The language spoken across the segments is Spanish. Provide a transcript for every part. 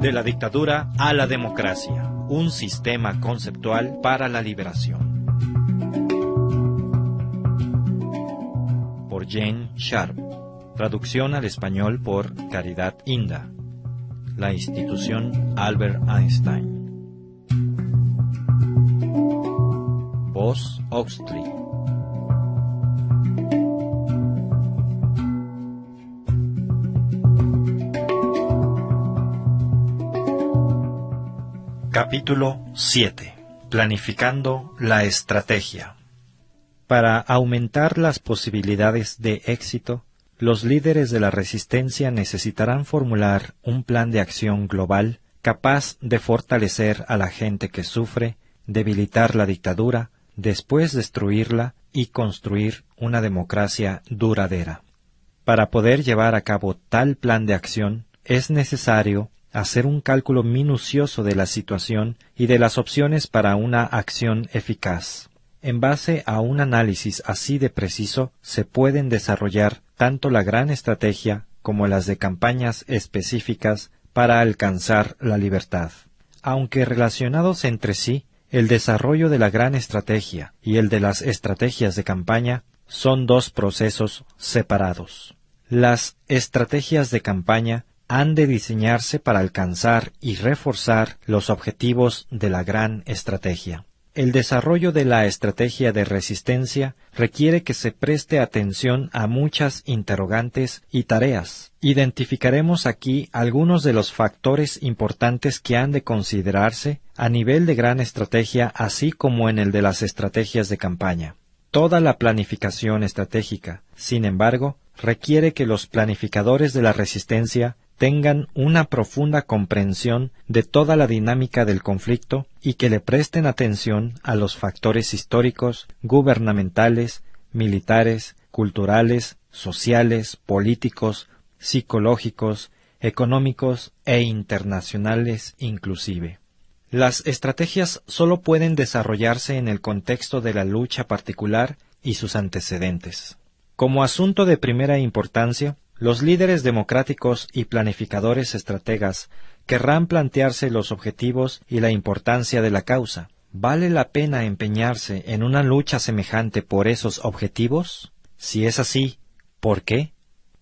De la dictadura a la democracia, un sistema conceptual para la liberación. Por Jane Sharp. Traducción al español por Caridad Inda. La institución Albert Einstein. Voz Oxley. Capítulo 7. Planificando la estrategia. Para aumentar las posibilidades de éxito, los líderes de la resistencia necesitarán formular un plan de acción global capaz de fortalecer a la gente que sufre, debilitar la dictadura, después destruirla y construir una democracia duradera. Para poder llevar a cabo tal plan de acción, es necesario hacer un cálculo minucioso de la situación y de las opciones para una acción eficaz. En base a un análisis así de preciso, se pueden desarrollar tanto la gran estrategia como las de campañas específicas para alcanzar la libertad. Aunque relacionados entre sí, el desarrollo de la gran estrategia y el de las estrategias de campaña son dos procesos separados. Las estrategias de campaña han de diseñarse para alcanzar y reforzar los objetivos de la gran estrategia. El desarrollo de la estrategia de resistencia requiere que se preste atención a muchas interrogantes y tareas. Identificaremos aquí algunos de los factores importantes que han de considerarse a nivel de gran estrategia, así como en el de las estrategias de campaña. Toda la planificación estratégica, sin embargo, requiere que los planificadores de la resistencia tengan una profunda comprensión de toda la dinámica del conflicto y que le presten atención a los factores históricos, gubernamentales, militares, culturales, sociales, políticos, psicológicos, económicos e internacionales inclusive. Las estrategias solo pueden desarrollarse en el contexto de la lucha particular y sus antecedentes. Como asunto de primera importancia, los líderes democráticos y planificadores estrategas querrán plantearse los objetivos y la importancia de la causa. ¿Vale la pena empeñarse en una lucha semejante por esos objetivos? Si es así, ¿por qué?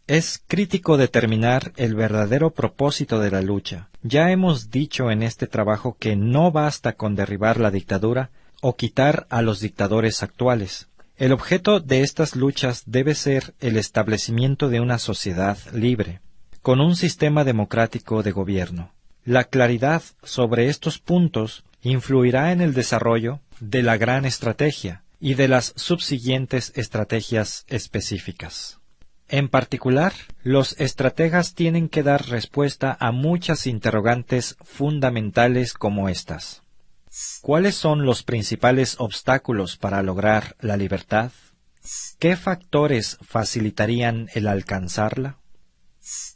Es crítico determinar el verdadero propósito de la lucha. Ya hemos dicho en este trabajo que no basta con derribar la dictadura o quitar a los dictadores actuales. El objeto de estas luchas debe ser el establecimiento de una sociedad libre, con un sistema democrático de gobierno. La claridad sobre estos puntos influirá en el desarrollo de la gran estrategia y de las subsiguientes estrategias específicas. En particular, los estrategas tienen que dar respuesta a muchas interrogantes fundamentales como estas. ¿Cuáles son los principales obstáculos para lograr la libertad? ¿Qué factores facilitarían el alcanzarla?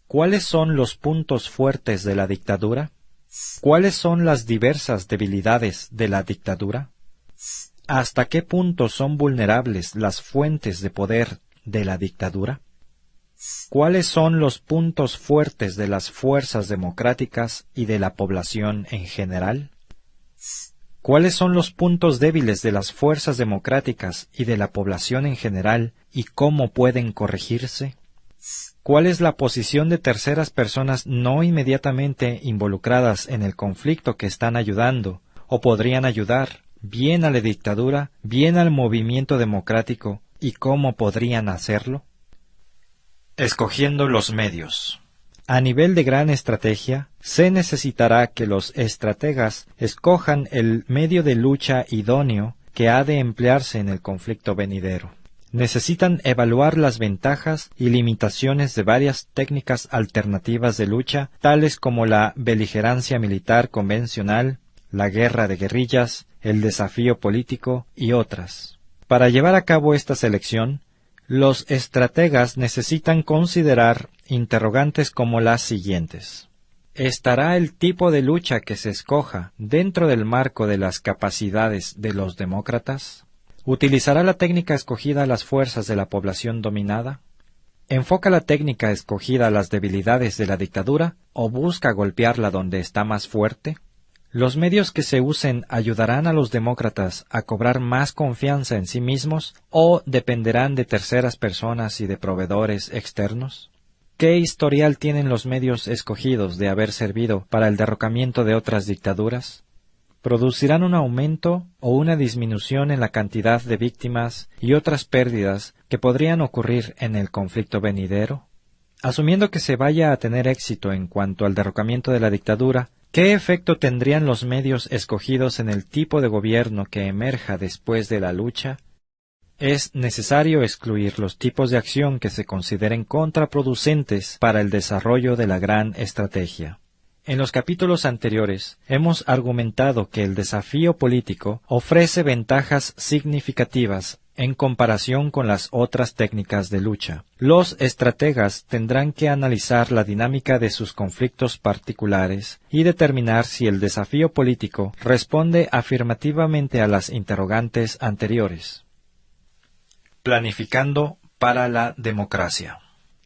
¿Cuáles son los puntos fuertes de la dictadura? ¿Cuáles son las diversas debilidades de la dictadura? ¿Hasta qué punto son vulnerables las fuentes de poder de la dictadura? ¿Cuáles son los puntos fuertes de las fuerzas democráticas y de la población en general? ¿Cuáles son los puntos débiles de las fuerzas democráticas y de la población en general y cómo pueden corregirse? ¿Cuál es la posición de terceras personas no inmediatamente involucradas en el conflicto que están ayudando o podrían ayudar, bien a la dictadura, bien al movimiento democrático, y cómo podrían hacerlo? Escogiendo los medios. A nivel de gran estrategia, se necesitará que los estrategas escojan el medio de lucha idóneo que ha de emplearse en el conflicto venidero. Necesitan evaluar las ventajas y limitaciones de varias técnicas alternativas de lucha, tales como la beligerancia militar convencional, la guerra de guerrillas, el desafío político y otras. Para llevar a cabo esta selección, los estrategas necesitan considerar interrogantes como las siguientes. ¿Estará el tipo de lucha que se escoja dentro del marco de las capacidades de los demócratas? ¿Utilizará la técnica escogida a las fuerzas de la población dominada? ¿Enfoca la técnica escogida a las debilidades de la dictadura o busca golpearla donde está más fuerte? ¿Los medios que se usen ayudarán a los demócratas a cobrar más confianza en sí mismos o dependerán de terceras personas y de proveedores externos? ¿Qué historial tienen los medios escogidos de haber servido para el derrocamiento de otras dictaduras? ¿Producirán un aumento o una disminución en la cantidad de víctimas y otras pérdidas que podrían ocurrir en el conflicto venidero? Asumiendo que se vaya a tener éxito en cuanto al derrocamiento de la dictadura, ¿qué efecto tendrían los medios escogidos en el tipo de gobierno que emerja después de la lucha? Es necesario excluir los tipos de acción que se consideren contraproducentes para el desarrollo de la gran estrategia. En los capítulos anteriores hemos argumentado que el desafío político ofrece ventajas significativas en comparación con las otras técnicas de lucha. Los estrategas tendrán que analizar la dinámica de sus conflictos particulares y determinar si el desafío político responde afirmativamente a las interrogantes anteriores. Planificando para la democracia.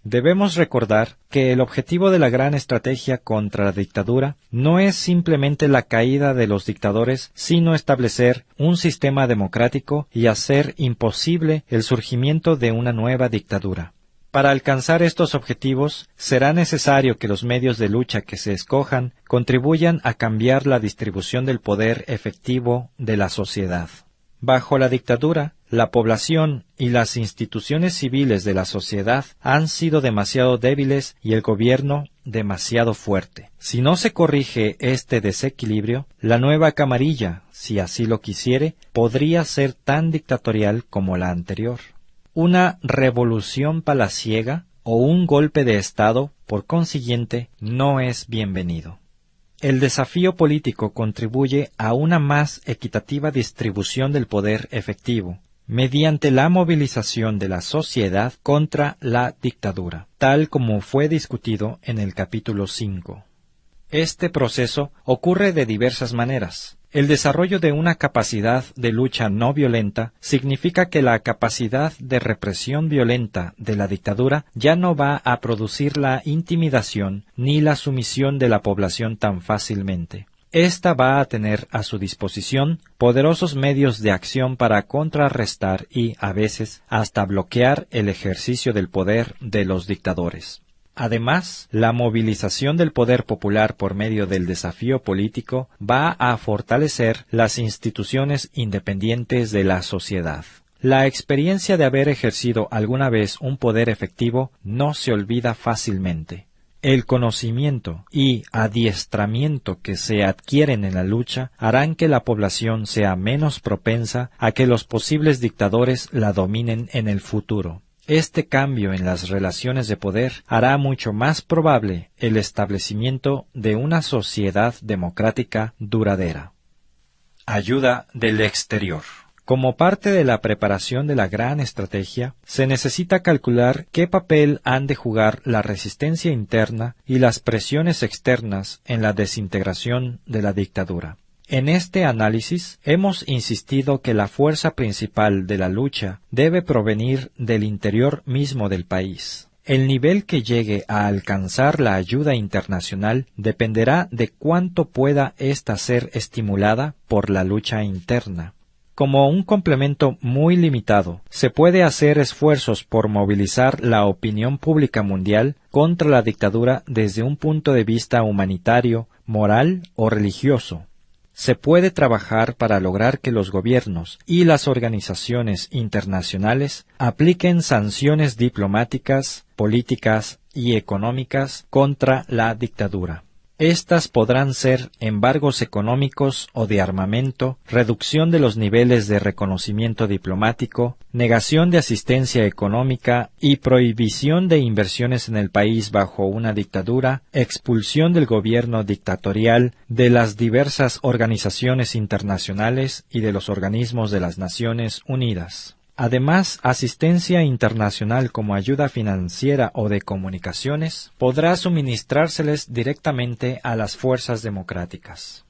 Debemos recordar que el objetivo de la gran estrategia contra la dictadura no es simplemente la caída de los dictadores, sino establecer un sistema democrático y hacer imposible el surgimiento de una nueva dictadura. Para alcanzar estos objetivos, será necesario que los medios de lucha que se escojan contribuyan a cambiar la distribución del poder efectivo de la sociedad. Bajo la dictadura, la población y las instituciones civiles de la sociedad han sido demasiado débiles y el gobierno demasiado fuerte. Si no se corrige este desequilibrio, la nueva camarilla, si así lo quisiere, podría ser tan dictatorial como la anterior. Una revolución palaciega o un golpe de Estado, por consiguiente, no es bienvenido. El desafío político contribuye a una más equitativa distribución del poder efectivo, mediante la movilización de la sociedad contra la dictadura, tal como fue discutido en el capítulo 5. Este proceso ocurre de diversas maneras. El desarrollo de una capacidad de lucha no violenta significa que la capacidad de represión violenta de la dictadura ya no va a producir la intimidación ni la sumisión de la población tan fácilmente. Esta va a tener a su disposición poderosos medios de acción para contrarrestar y, a veces, hasta bloquear el ejercicio del poder de los dictadores. Además, la movilización del poder popular por medio del desafío político va a fortalecer las instituciones independientes de la sociedad. La experiencia de haber ejercido alguna vez un poder efectivo no se olvida fácilmente. El conocimiento y adiestramiento que se adquieren en la lucha harán que la población sea menos propensa a que los posibles dictadores la dominen en el futuro. Este cambio en las relaciones de poder hará mucho más probable el establecimiento de una sociedad democrática duradera. Ayuda del exterior. Como parte de la preparación de la gran estrategia, se necesita calcular qué papel han de jugar la resistencia interna y las presiones externas en la desintegración de la dictadura. En este análisis hemos insistido que la fuerza principal de la lucha debe provenir del interior mismo del país. El nivel que llegue a alcanzar la ayuda internacional dependerá de cuánto pueda ésta ser estimulada por la lucha interna. Como un complemento muy limitado, se puede hacer esfuerzos por movilizar la opinión pública mundial contra la dictadura desde un punto de vista humanitario, moral o religioso. Se puede trabajar para lograr que los gobiernos y las organizaciones internacionales apliquen sanciones diplomáticas, políticas y económicas contra la dictadura. Estas podrán ser embargos económicos o de armamento, reducción de los niveles de reconocimiento diplomático, negación de asistencia económica y prohibición de inversiones en el país bajo una dictadura, expulsión del gobierno dictatorial de las diversas organizaciones internacionales y de los organismos de las Naciones Unidas. Además, asistencia internacional como ayuda financiera o de comunicaciones podrá suministrárseles directamente a las fuerzas democráticas.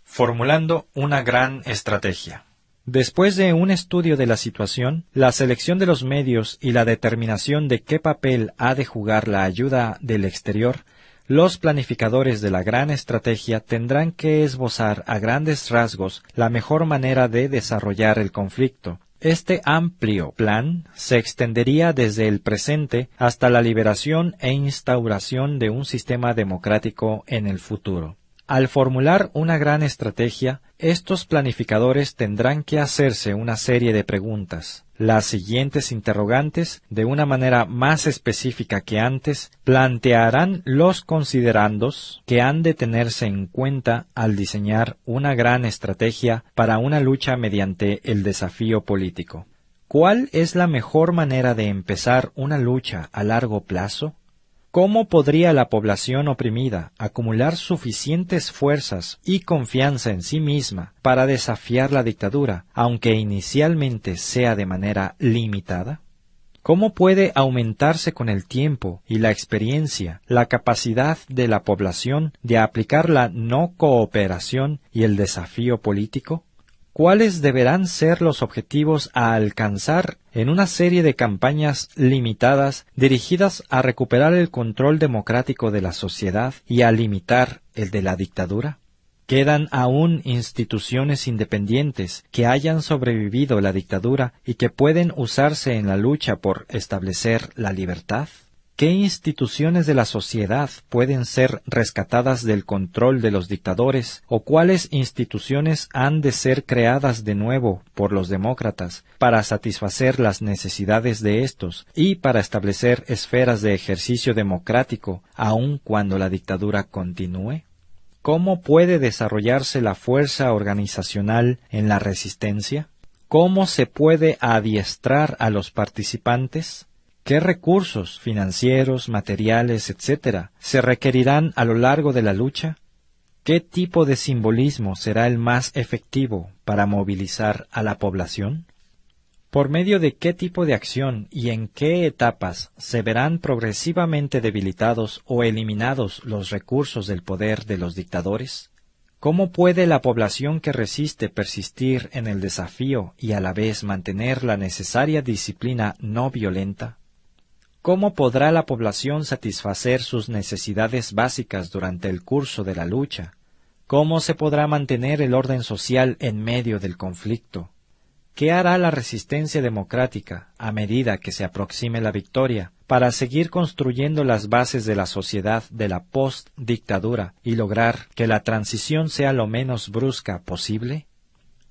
Formulando una gran estrategia. Después de un estudio de la situación, la selección de los medios y la determinación de qué papel ha de jugar la ayuda del exterior, los planificadores de la gran estrategia tendrán que esbozar a grandes rasgos la mejor manera de desarrollar el conflicto. Este amplio plan se extendería desde el presente hasta la liberación e instauración de un sistema democrático en el futuro. Al formular una gran estrategia, estos planificadores tendrán que hacerse una serie de preguntas. Las siguientes interrogantes, de una manera más específica que antes, plantearán los considerandos que han de tenerse en cuenta al diseñar una gran estrategia para una lucha mediante el desafío político. ¿Cuál es la mejor manera de empezar una lucha a largo plazo? ¿Cómo podría la población oprimida acumular suficientes fuerzas y confianza en sí misma para desafiar la dictadura, aunque inicialmente sea de manera limitada? ¿Cómo puede aumentarse con el tiempo y la experiencia la capacidad de la población de aplicar la no cooperación y el desafío político? ¿Cuáles deberán ser los objetivos a alcanzar en una serie de campañas limitadas dirigidas a recuperar el control democrático de la sociedad y a limitar el de la dictadura? ¿Quedan aún instituciones independientes que hayan sobrevivido la dictadura y que pueden usarse en la lucha por establecer la libertad? ¿Qué instituciones de la sociedad pueden ser rescatadas del control de los dictadores o cuáles instituciones han de ser creadas de nuevo por los demócratas para satisfacer las necesidades de estos y para establecer esferas de ejercicio democrático aun cuando la dictadura continúe? ¿Cómo puede desarrollarse la fuerza organizacional en la resistencia? ¿Cómo se puede adiestrar a los participantes? ¿Qué recursos financieros, materiales, etcétera, se requerirán a lo largo de la lucha? ¿Qué tipo de simbolismo será el más efectivo para movilizar a la población? ¿Por medio de qué tipo de acción y en qué etapas se verán progresivamente debilitados o eliminados los recursos del poder de los dictadores? ¿Cómo puede la población que resiste persistir en el desafío y a la vez mantener la necesaria disciplina no violenta? ¿Cómo podrá la población satisfacer sus necesidades básicas durante el curso de la lucha? ¿Cómo se podrá mantener el orden social en medio del conflicto? ¿Qué hará la resistencia democrática a medida que se aproxime la victoria para seguir construyendo las bases de la sociedad de la post-dictadura y lograr que la transición sea lo menos brusca posible?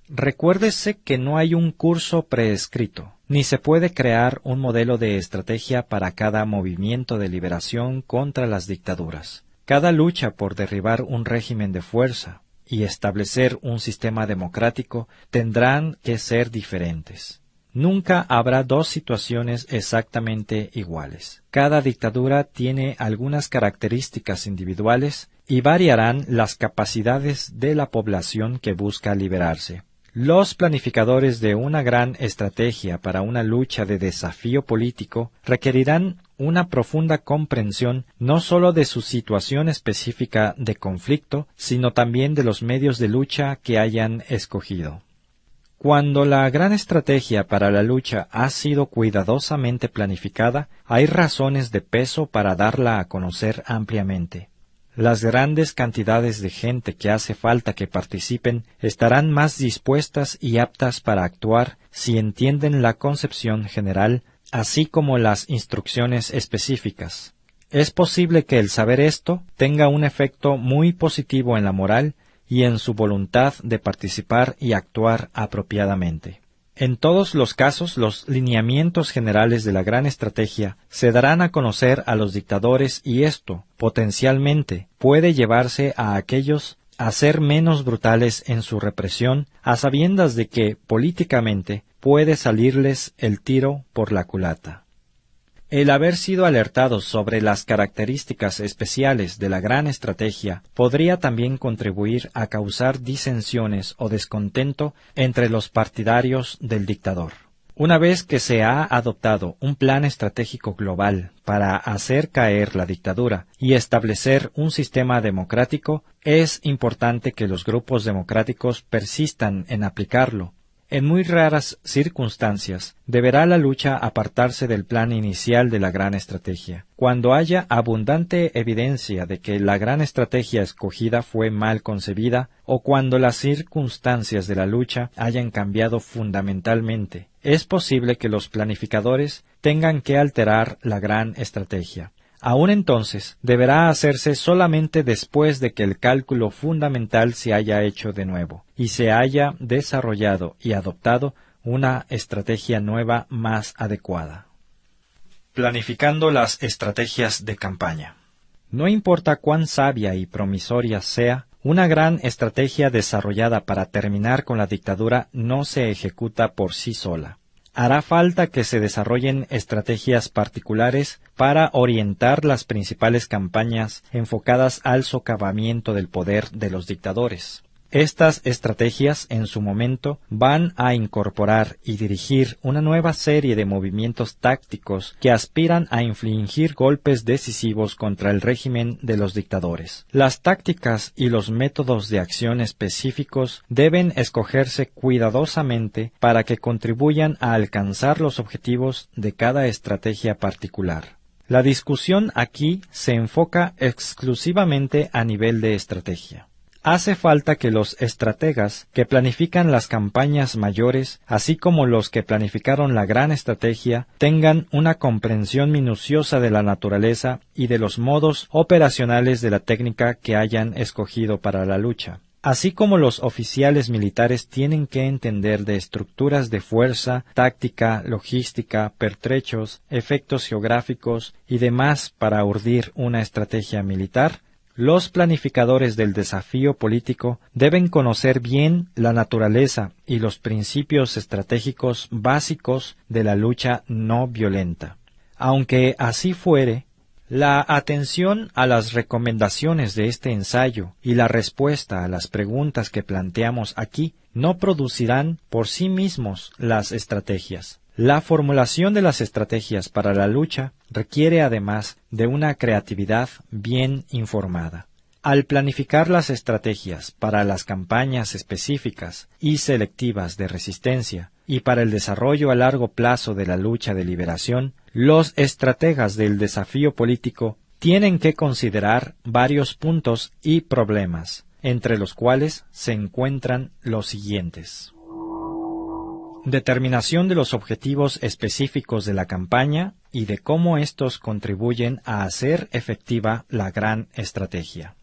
Recuérdese que no hay un curso preescrito, ni se puede crear un modelo de estrategia para cada movimiento de liberación contra las dictaduras. Cada lucha por derribar un régimen de fuerza y establecer un sistema democrático tendrán que ser diferentes. Nunca habrá dos situaciones exactamente iguales. Cada dictadura tiene algunas características individuales y variarán las capacidades de la población que busca liberarse. Los planificadores de una gran estrategia para una lucha de desafío político requerirán una profunda comprensión no sólo de su situación específica de conflicto, sino también de los medios de lucha que hayan escogido. Cuando la gran estrategia para la lucha ha sido cuidadosamente planificada, hay razones de peso para darla a conocer ampliamente. Las grandes cantidades de gente que hace falta que participen estarán más dispuestas y aptas para actuar si entienden la concepción general, así como las instrucciones específicas. Es posible que el saber esto tenga un efecto muy positivo en la moral y en su voluntad de participar y actuar apropiadamente. En todos los casos, los lineamientos generales de la gran estrategia se darán a conocer a los dictadores y esto, potencialmente, puede llevarse a aquellos a ser menos brutales en su represión, a sabiendas de que, políticamente, puede salirles el tiro por la culata. El haber sido alertados sobre las características especiales de la gran estrategia podría también contribuir a causar disensiones o descontento entre los partidarios del dictador. Una vez que se ha adoptado un plan estratégico global para hacer caer la dictadura y establecer un sistema democrático, es importante que los grupos democráticos persistan en aplicarlo. En muy raras circunstancias, deberá la lucha apartarse del plan inicial de la gran estrategia, cuando haya abundante evidencia de que la gran estrategia escogida fue mal concebida o cuando las circunstancias de la lucha hayan cambiado fundamentalmente. Es posible que los planificadores tengan que alterar la gran estrategia. Aún entonces, deberá hacerse solamente después de que el cálculo fundamental se haya hecho de nuevo y se haya desarrollado y adoptado una estrategia nueva más adecuada. Planificando las estrategias de campaña. No importa cuán sabia y promisoria sea, una gran estrategia desarrollada para terminar con la dictadura no se ejecuta por sí sola. Hará falta que se desarrollen estrategias particulares para orientar las principales campañas enfocadas al socavamiento del poder de los dictadores. Estas estrategias, en su momento, van a incorporar y dirigir una nueva serie de movimientos tácticos que aspiran a infligir golpes decisivos contra el régimen de los dictadores. Las tácticas y los métodos de acción específicos deben escogerse cuidadosamente para que contribuyan a alcanzar los objetivos de cada estrategia particular. La discusión aquí se enfoca exclusivamente a nivel de estrategia. Hace falta que los estrategas que planifican las campañas mayores, así como los que planificaron la gran estrategia, tengan una comprensión minuciosa de la naturaleza y de los modos operacionales de la técnica que hayan escogido para la lucha. Así como los oficiales militares tienen que entender de estructuras de fuerza, táctica, logística, pertrechos, efectos geográficos y demás para urdir una estrategia militar, los planificadores del desafío político deben conocer bien la naturaleza y los principios estratégicos básicos de la lucha no violenta. Aunque así fuere, la atención a las recomendaciones de este ensayo y la respuesta a las preguntas que planteamos aquí no producirán por sí mismos las estrategias. La formulación de las estrategias para la lucha requiere además de una creatividad bien informada. Al planificar las estrategias para las campañas específicas y selectivas de resistencia y para el desarrollo a largo plazo de la lucha de liberación, los estrategas del desafío político tienen que considerar varios puntos y problemas, entre los cuales se encuentran los siguientes. Determinación de los objetivos específicos de la campaña y de cómo estos contribuyen a hacer efectiva la gran estrategia.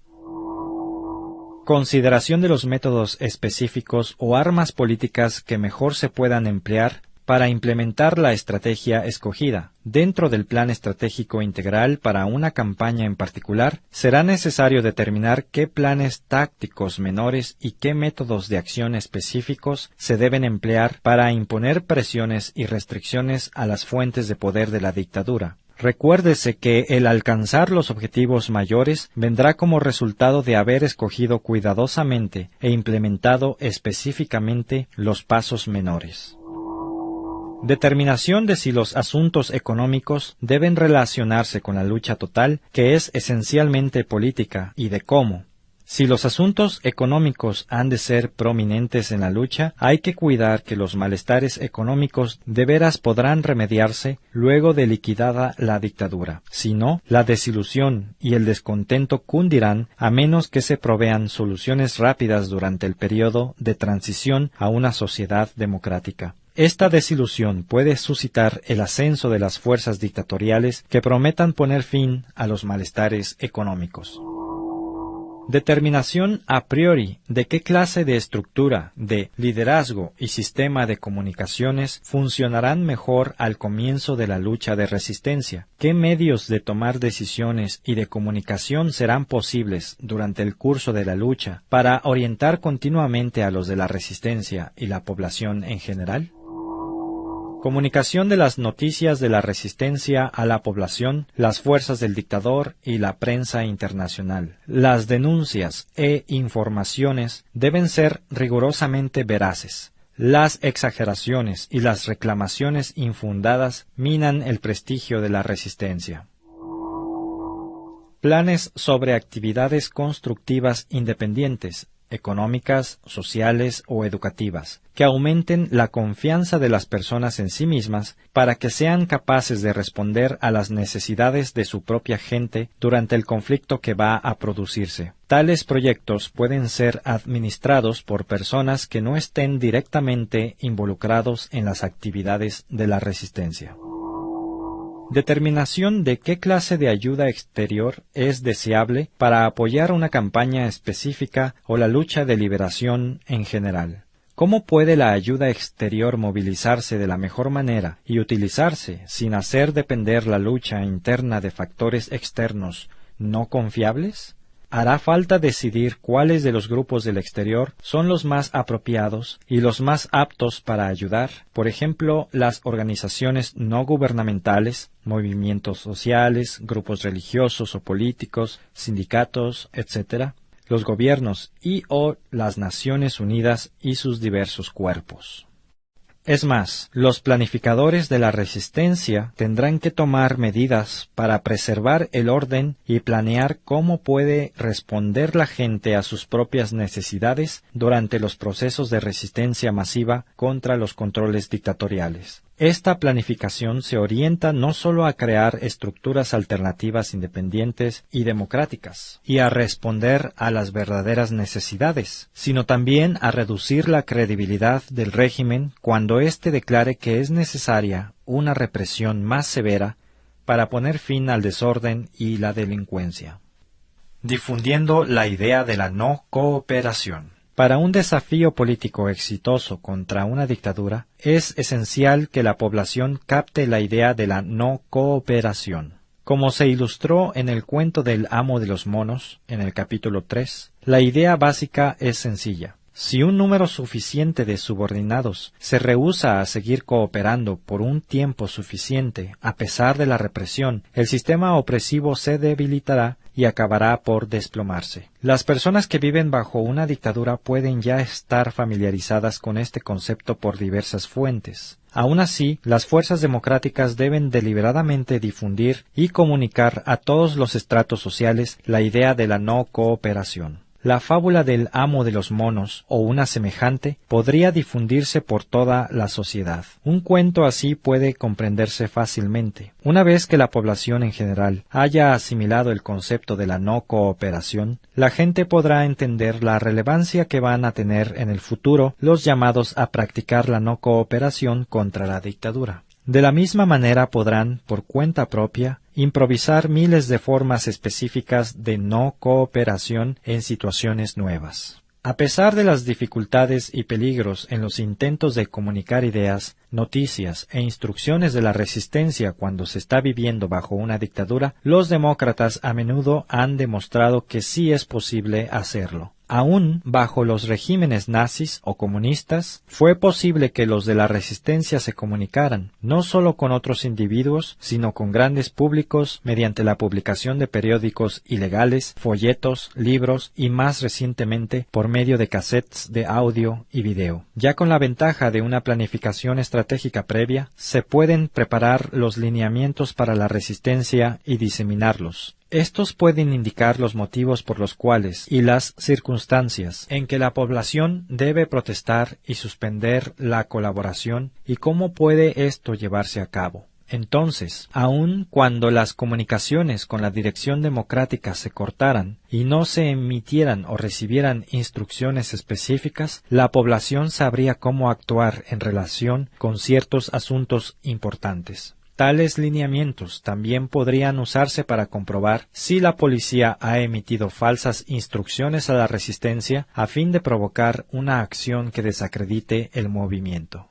Consideración de los métodos específicos o armas políticas que mejor se puedan emplear para implementar la estrategia escogida. Dentro del plan estratégico integral para una campaña en particular, será necesario determinar qué planes tácticos menores y qué métodos de acción específicos se deben emplear para imponer presiones y restricciones a las fuentes de poder de la dictadura. Recuérdese que el alcanzar los objetivos mayores vendrá como resultado de haber escogido cuidadosamente e implementado específicamente los pasos menores. Determinación de si los asuntos económicos deben relacionarse con la lucha total, que es esencialmente política, y de cómo. Si los asuntos económicos han de ser prominentes en la lucha, hay que cuidar que los malestares económicos de veras podrán remediarse luego de liquidada la dictadura. Si no, la desilusión y el descontento cundirán a menos que se provean soluciones rápidas durante el periodo de transición a una sociedad democrática. Esta desilusión puede suscitar el ascenso de las fuerzas dictatoriales que prometan poner fin a los malestares económicos. Determinación a priori de qué clase de estructura, de liderazgo y sistema de comunicaciones funcionarán mejor al comienzo de la lucha de resistencia, qué medios de tomar decisiones y de comunicación serán posibles durante el curso de la lucha para orientar continuamente a los de la resistencia y la población en general. Comunicación de las noticias de la resistencia a la población, las fuerzas del dictador y la prensa internacional. Las denuncias e informaciones deben ser rigurosamente veraces. Las exageraciones y las reclamaciones infundadas minan el prestigio de la resistencia. Planes sobre actividades constructivas independientes, económicas, sociales o educativas, que aumenten la confianza de las personas en sí mismas para que sean capaces de responder a las necesidades de su propia gente durante el conflicto que va a producirse. Tales proyectos pueden ser administrados por personas que no estén directamente involucrados en las actividades de la resistencia. Determinación de qué clase de ayuda exterior es deseable para apoyar una campaña específica o la lucha de liberación en general. ¿Cómo puede la ayuda exterior movilizarse de la mejor manera y utilizarse sin hacer depender la lucha interna de factores externos no confiables? Hará falta decidir cuáles de los grupos del exterior son los más apropiados y los más aptos para ayudar, por ejemplo, las organizaciones no gubernamentales, movimientos sociales, grupos religiosos o políticos, sindicatos, etc., los gobiernos y o las Naciones Unidas y sus diversos cuerpos. Es más, los planificadores de la resistencia tendrán que tomar medidas para preservar el orden y planear cómo puede responder la gente a sus propias necesidades durante los procesos de resistencia masiva contra los controles dictatoriales. Esta planificación se orienta no solo a crear estructuras alternativas independientes y democráticas, y a responder a las verdaderas necesidades, sino también a reducir la credibilidad del régimen cuando éste declare que es necesaria una represión más severa para poner fin al desorden y la delincuencia. Difundiendo la idea de la no cooperación. Para un desafío político exitoso contra una dictadura, es esencial que la población capte la idea de la no cooperación. Como se ilustró en el cuento del amo de los monos, en el capítulo 3, la idea básica es sencilla. Si un número suficiente de subordinados se rehúsa a seguir cooperando por un tiempo suficiente a pesar de la represión, el sistema opresivo se debilitará y acabará por desplomarse. Las personas que viven bajo una dictadura pueden ya estar familiarizadas con este concepto por diversas fuentes. Aún así, las fuerzas democráticas deben deliberadamente difundir y comunicar a todos los estratos sociales la idea de la no cooperación. La fábula del amo de los monos, o una semejante, podría difundirse por toda la sociedad. Un cuento así puede comprenderse fácilmente. Una vez que la población en general haya asimilado el concepto de la no cooperación, la gente podrá entender la relevancia que van a tener en el futuro los llamados a practicar la no cooperación contra la dictadura. De la misma manera podrán, por cuenta propia, improvisar miles de formas específicas de no cooperación en situaciones nuevas. A pesar de las dificultades y peligros en los intentos de comunicar ideas, noticias e instrucciones de la resistencia cuando se está viviendo bajo una dictadura, los demócratas a menudo han demostrado que sí es posible hacerlo. Aún bajo los regímenes nazis o comunistas, fue posible que los de la resistencia se comunicaran, no solo con otros individuos, sino con grandes públicos mediante la publicación de periódicos ilegales, folletos, libros y más recientemente por medio de cassettes de audio y video. Ya con la ventaja de una planificación estratégica previa, se pueden preparar los lineamientos para la resistencia y diseminarlos. Estos pueden indicar los motivos por los cuales y las circunstancias en que la población debe protestar y suspender la colaboración y cómo puede esto llevarse a cabo. Entonces, aun cuando las comunicaciones con la dirección democrática se cortaran y no se emitieran o recibieran instrucciones específicas, la población sabría cómo actuar en relación con ciertos asuntos importantes. Tales lineamientos también podrían usarse para comprobar si la policía ha emitido falsas instrucciones a la resistencia a fin de provocar una acción que desacredite el movimiento.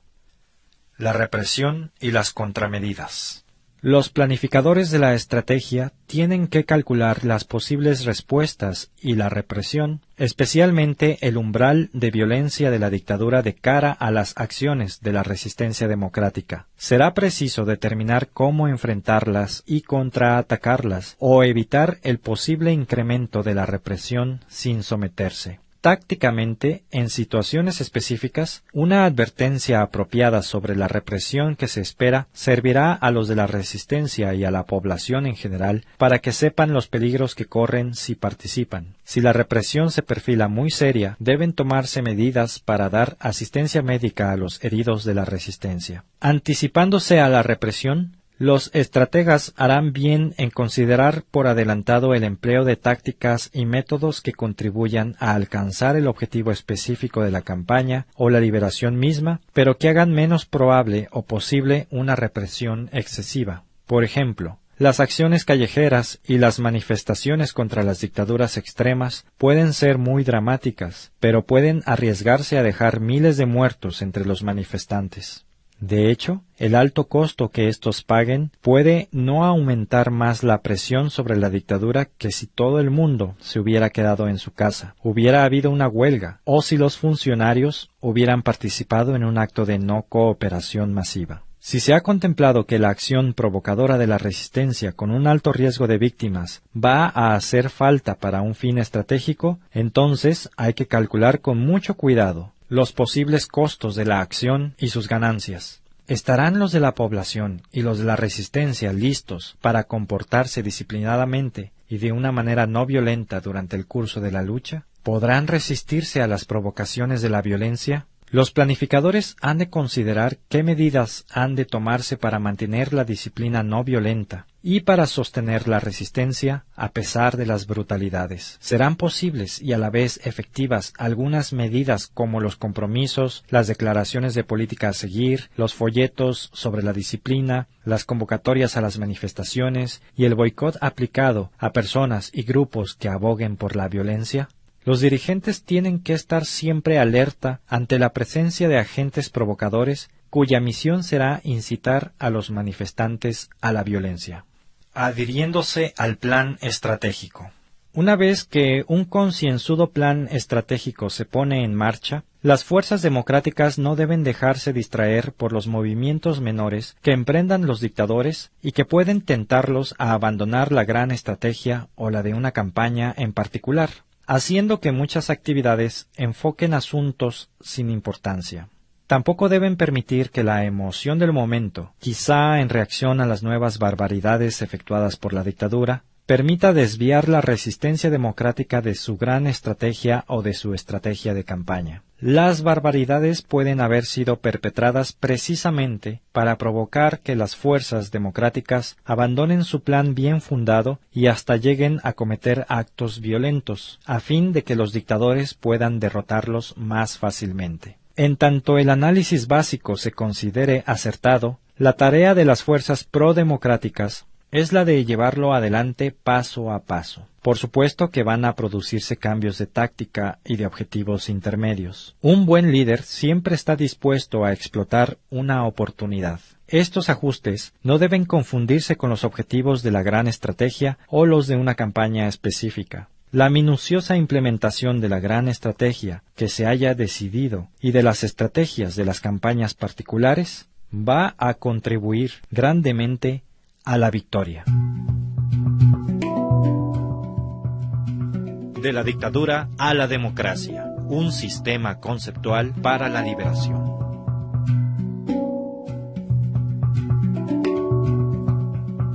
La represión y las contramedidas. Los planificadores de la estrategia tienen que calcular las posibles respuestas y la represión, especialmente el umbral de violencia de la dictadura de cara a las acciones de la resistencia democrática. Será preciso determinar cómo enfrentarlas y contraatacarlas o evitar el posible incremento de la represión sin someterse. Tácticamente, en situaciones específicas, una advertencia apropiada sobre la represión que se espera servirá a los de la resistencia y a la población en general para que sepan los peligros que corren si participan. Si la represión se perfila muy seria, deben tomarse medidas para dar asistencia médica a los heridos de la resistencia. Anticipándose a la represión, los estrategas harán bien en considerar por adelantado el empleo de tácticas y métodos que contribuyan a alcanzar el objetivo específico de la campaña o la liberación misma, pero que hagan menos probable o posible una represión excesiva. Por ejemplo, las acciones callejeras y las manifestaciones contra las dictaduras extremas pueden ser muy dramáticas, pero pueden arriesgarse a dejar miles de muertos entre los manifestantes. De hecho, el alto costo que estos paguen puede no aumentar más la presión sobre la dictadura que si todo el mundo se hubiera quedado en su casa, hubiera habido una huelga, o si los funcionarios hubieran participado en un acto de no cooperación masiva. Si se ha contemplado que la acción provocadora de la resistencia con un alto riesgo de víctimas va a hacer falta para un fin estratégico, entonces hay que calcular con mucho cuidado los posibles costos de la acción y sus ganancias. ¿Estarán los de la población y los de la resistencia listos para comportarse disciplinadamente y de una manera no violenta durante el curso de la lucha? ¿Podrán resistirse a las provocaciones de la violencia? Los planificadores han de considerar qué medidas han de tomarse para mantener la disciplina no violenta y para sostener la resistencia a pesar de las brutalidades. ¿Serán posibles y a la vez efectivas algunas medidas como los compromisos, las declaraciones de política a seguir, los folletos sobre la disciplina, las convocatorias a las manifestaciones y el boicot aplicado a personas y grupos que aboguen por la violencia? Los dirigentes tienen que estar siempre alerta ante la presencia de agentes provocadores cuya misión será incitar a los manifestantes a la violencia. Adhiriéndose al plan estratégico. Una vez que un concienzudo plan estratégico se pone en marcha, las fuerzas democráticas no deben dejarse distraer por los movimientos menores que emprendan los dictadores y que pueden tentarlos a abandonar la gran estrategia o la de una campaña en particular, haciendo que muchas actividades enfoquen asuntos sin importancia. Tampoco deben permitir que la emoción del momento, quizá en reacción a las nuevas barbaridades efectuadas por la dictadura, permita desviar la resistencia democrática de su gran estrategia o de su estrategia de campaña. Las barbaridades pueden haber sido perpetradas precisamente para provocar que las fuerzas democráticas abandonen su plan bien fundado y hasta lleguen a cometer actos violentos, a fin de que los dictadores puedan derrotarlos más fácilmente. En tanto el análisis básico se considere acertado, la tarea de las fuerzas prodemocráticas es la de llevarlo adelante paso a paso. Por supuesto que van a producirse cambios de táctica y de objetivos intermedios. Un buen líder siempre está dispuesto a explotar una oportunidad. Estos ajustes no deben confundirse con los objetivos de la gran estrategia o los de una campaña específica. La minuciosa implementación de la gran estrategia que se haya decidido y de las estrategias de las campañas particulares va a contribuir grandemente a la victoria. De la dictadura a la democracia, un sistema conceptual para la liberación.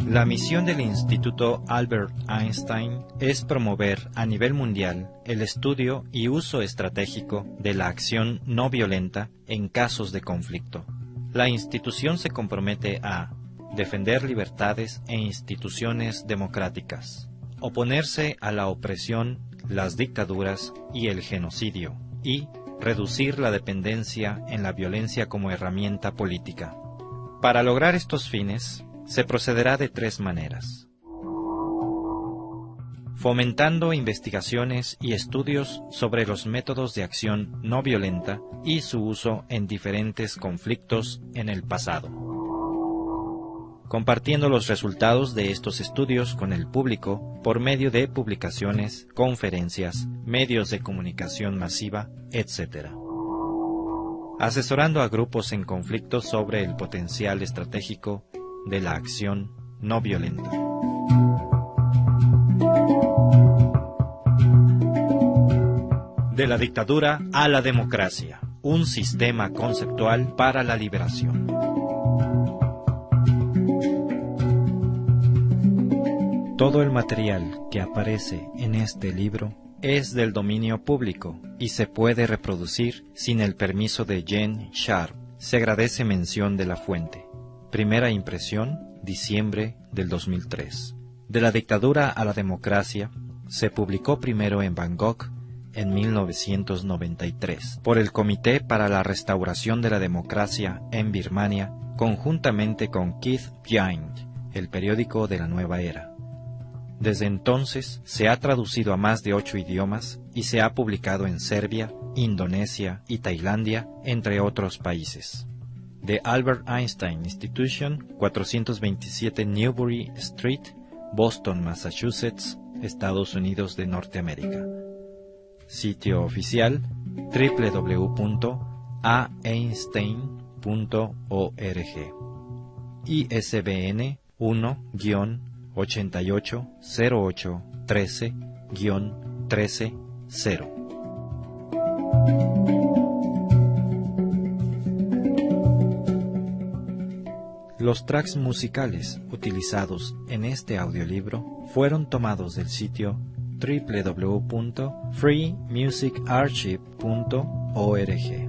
La misión del Instituto Albert Einstein es promover a nivel mundial el estudio y uso estratégico de la acción no violenta en casos de conflicto. La institución se compromete a defender libertades e instituciones democráticas, oponerse a la opresión, las dictaduras y el genocidio, y reducir la dependencia en la violencia como herramienta política. Para lograr estos fines, se procederá de tres maneras: fomentando investigaciones y estudios sobre los métodos de acción no violenta y su uso en diferentes conflictos en el pasado, compartiendo los resultados de estos estudios con el público por medio de publicaciones, conferencias, medios de comunicación masiva, etc. Asesorando a grupos en conflicto sobre el potencial estratégico de la acción no violenta. De la dictadura a la democracia, un sistema conceptual para la liberación. Todo el material que aparece en este libro es del dominio público y se puede reproducir sin el permiso de Jen Sharp. Se agradece mención de la fuente. Primera impresión, diciembre del 2003. De la dictadura a la democracia, se publicó primero en Bangkok en 1993 por el Comité para la Restauración de la Democracia en Birmania, conjuntamente con Keith Giant, el periódico de la nueva era. Desde entonces se ha traducido a más de 8 idiomas y se ha publicado en Serbia, Indonesia y Tailandia, entre otros países. The Albert Einstein Institution, 427 Newbury Street, Boston, Massachusetts, Estados Unidos de Norteamérica. Sitio oficial www.aeinstein.org. ISBN 1-880813-130. Los tracks musicales utilizados en este audiolibro fueron tomados del sitio www.freemusicarchive.org.